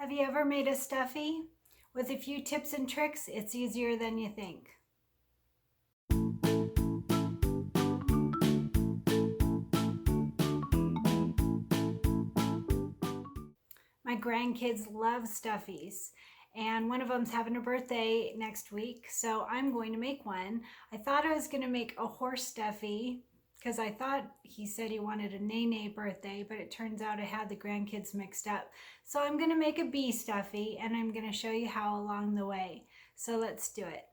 Have you ever made a stuffie? With a few tips and tricks, it's easier than you think. My grandkids love stuffies, and one of them's having a birthday next week, so I'm going to make one. I thought I was going to make a horse stuffie because I thought he said he wanted a Nene birthday, but it turns out I had the grandkids mixed up. So I'm going to make a bee stuffie, and I'm going to show you how along the way. So let's do it.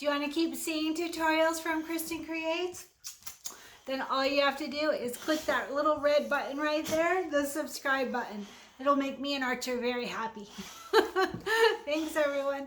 Do you want to keep seeing tutorials from Cristin Creates? Then all you have to do is click that little red button right there, the subscribe button. It'll make me and Archer very happy. Thanks, everyone.